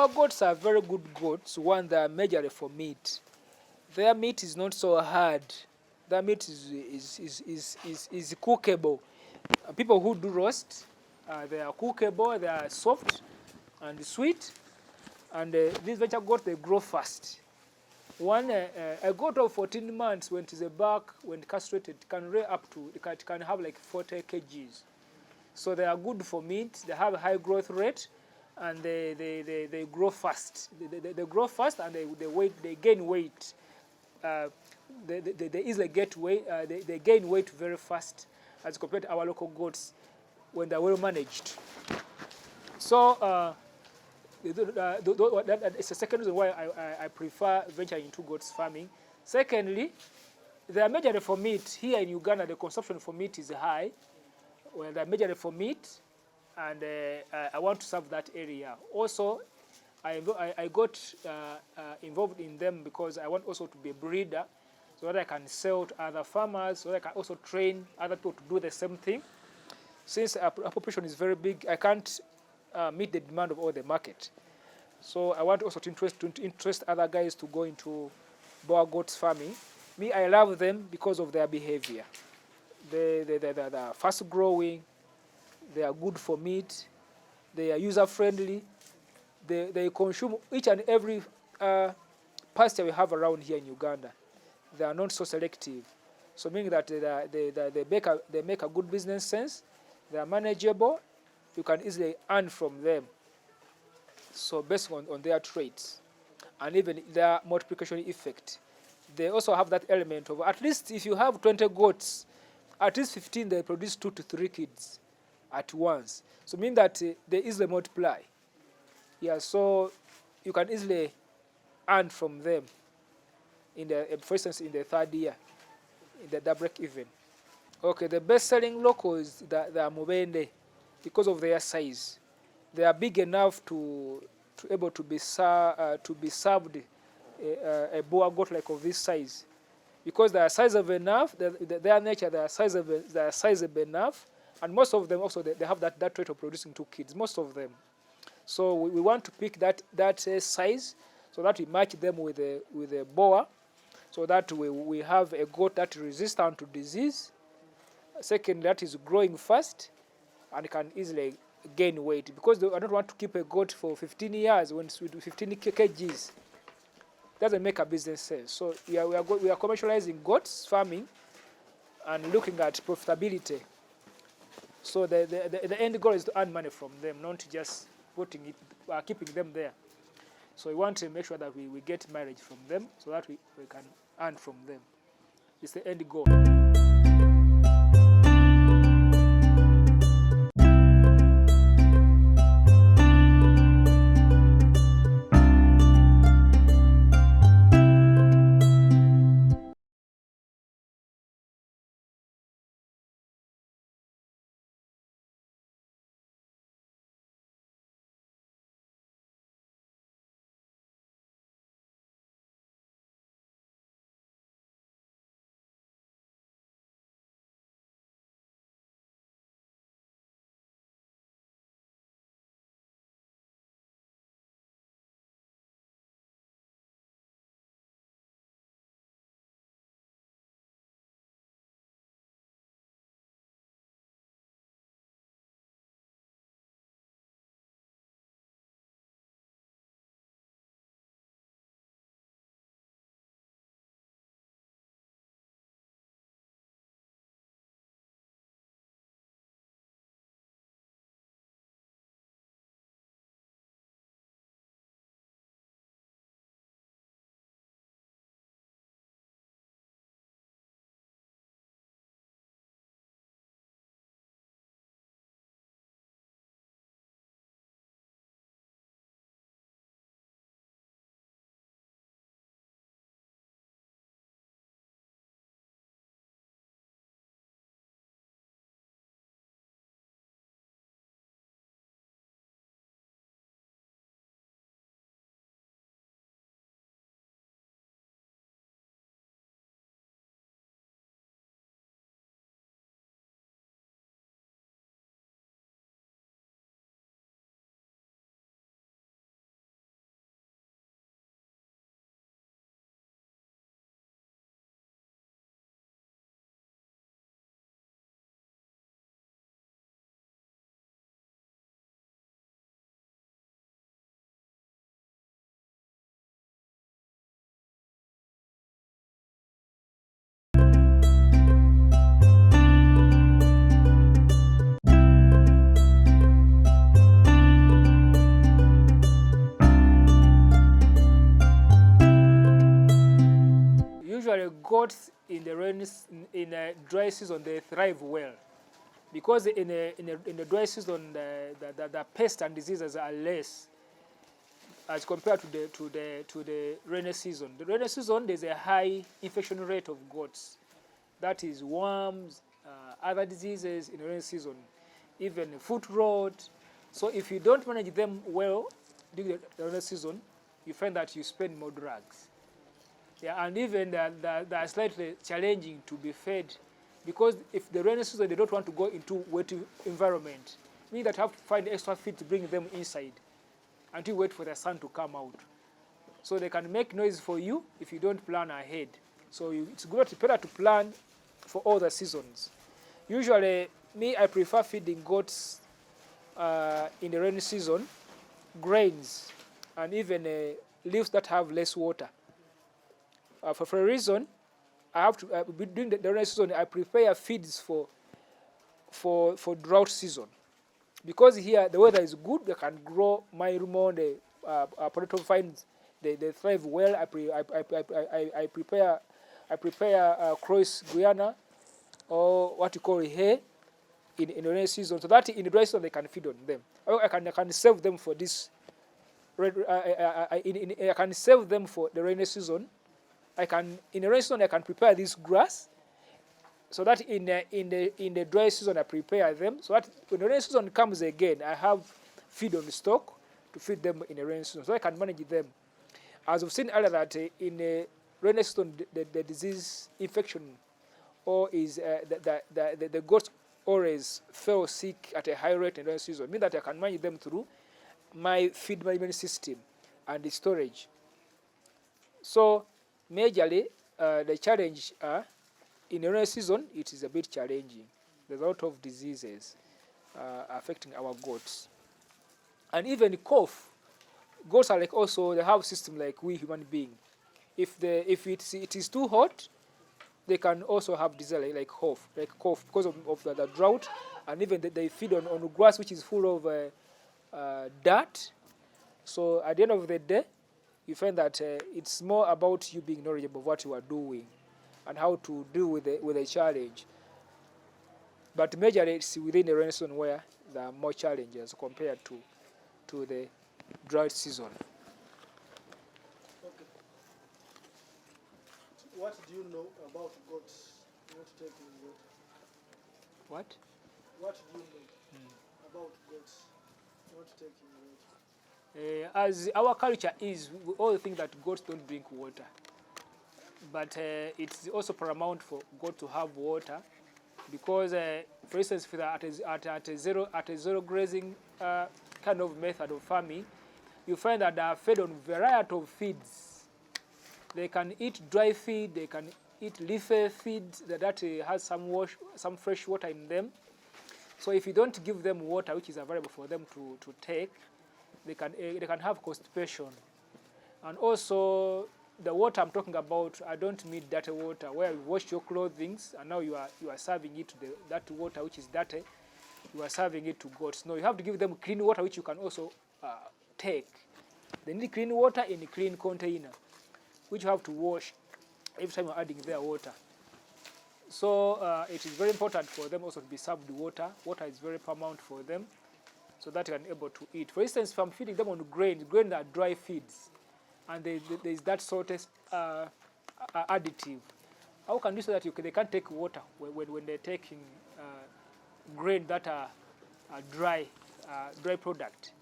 Boer goats are very good goats. One, they are majorly for meat. Their meat is not so hard. Their meat is cookable. People who do roast, they are cookable, they are soft and sweet. And these venture goats, they grow fast. One, a goat of 14 months, when it is a buck, when castrated, can weigh up to, it can have like 40 kgs. So they are good for meat. They have a high growth rate, and they grow fast. They grow fast, and they gain weight. They easily get weight. They gain weight very fast as compared to our local goats when they're well managed. So it's the second reason why I prefer venturing into goats farming. Secondly, they are majorly for meat. Here in Uganda, the consumption for meat is high. Well, they're majorly for meat, and I want to serve that area. Also, I got involved in them because I want also to be a breeder, so that I can sell to other farmers, so that I can also train other people to do the same thing. Since our population is very big, I can't meet the demand of all the market. So I want also to interest other guys to go into Boer goats farming. Me, I love them because of their behavior. They're fast growing, they are good for meat, they are user friendly, they consume each and every pasture we have around here in Uganda. They are not so selective. So meaning that they make a good business sense, they are manageable, you can easily earn from them. So based on their traits and even their multiplication effect. They also have that element of, at least if you have 20 goats, at least 15 they produce 2 to 3 kids at once. So mean that they easily multiply. Yeah, so you can easily earn from them in the, for instance, in the third year, in the break even. Okay, the best-selling local is the Mubende because of their size. They are big enough to able to be served a Boer goat like of this size, because they are sizable enough. Their nature, they are sizable enough, and most of them also they have that trait of producing 2 kids. Most of them. So we want to pick that size so that we match them with a Boer, so that we have a goat that is resistant to disease. Second, that is growing fast and can easily gain weight, because I don't want to keep a goat for 15 years when we do 15 kgs. Doesn't make a business sense. So we are commercializing goats farming and looking at profitability. So the end goal is to earn money from them, not just keeping them there. So we want to make sure that we get mileage from them so that we can earn from them. It's the end goal. usually goats in a dry season they thrive well, because in the dry season the pests and diseases are less as compared to the rainy season. The rainy season there's a high infection rate of goats, that is worms, other diseases in the rainy season, even foot rot. So if you don't manage them well during the rainy season, you find that you spend more drugs. Yeah, and even they are slightly challenging to be fed, because if the rainy season they don't want to go into wet environment, meaning that you have to find extra feed to bring them inside until you wait for the sun to come out. So they can make noise for you if you don't plan ahead. So it's better to plan for all the seasons. Usually, I prefer feeding goats in the rainy season, grains, and even leaves that have less water. For a reason, I have to during the rainy season I prepare feeds for drought season, because here the weather is good. They can grow milrimon, the potato vines, they thrive well. I prepare cross Guyana, or what you call hay, in the rainy season, so that in the dry season they can feed on them. I can save them for this. I can save them for the rainy season. In the rainy season I can prepare this grass, so that in the dry season I prepare them, so that when the rainy season comes again, I have feed on stock to feed them in the rainy season, so I can manage them. As we've seen earlier, that in the rainy season the disease infection, or is the goats always fell sick at a high rate in the rainy season. Means that I can manage them through my feed management system and the storage. So majorly the challenge in the rainy season, it is a bit challenging. There's a lot of diseases affecting our goats, and even cough. Goats are like also, they have a system like we human beings. If it is too hot, they can also have disease like cough because of the drought, and even they feed on grass which is full of dirt. So at the end of the day, you find that it's more about you being knowledgeable of what you are doing and how to deal with the challenge. But majorly it's within the rainy season where there are more challenges compared to the dry season. Okay. What do you know about goats not taking water? What? What do you know about goats not taking water? As our culture is, we all think that goats don't drink water. But it's also paramount for goats to have water, because, for instance, at a zero grazing kind of method of farming, you find that they are fed on a variety of feeds. They can eat dry feed, they can eat leafy feed that has some fresh water in them. So if you don't give them water which is available for them to take, they can have constipation. And also the water I'm talking about, I don't mean dirty water where you wash your clothing and now you are serving it to that water which is dirty. You are serving it to goats. No, you have to give them clean water which you can also take. They need clean water in a clean container, which you have to wash every time you're adding their water. So it is very important for them also to be served water. Water is very paramount for them, so that they are able to eat. For instance, if I'm feeding them on grains are dry feeds, and there is that sort of additive. How can you say that they can't take water when they're taking grain that are dry product?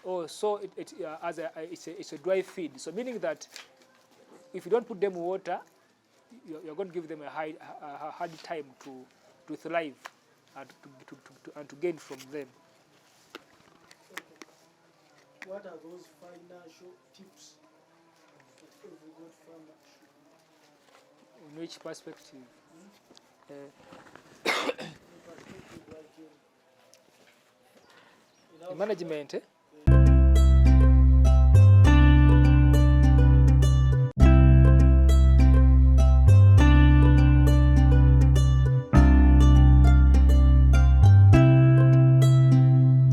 Oh, so it's a dry feed. So meaning that if you don't put them water, you're going to give them a hard time to thrive and to gain from them. Okay. What are those financial tips that every good farmer should? In which perspective? In perspective, like in Management,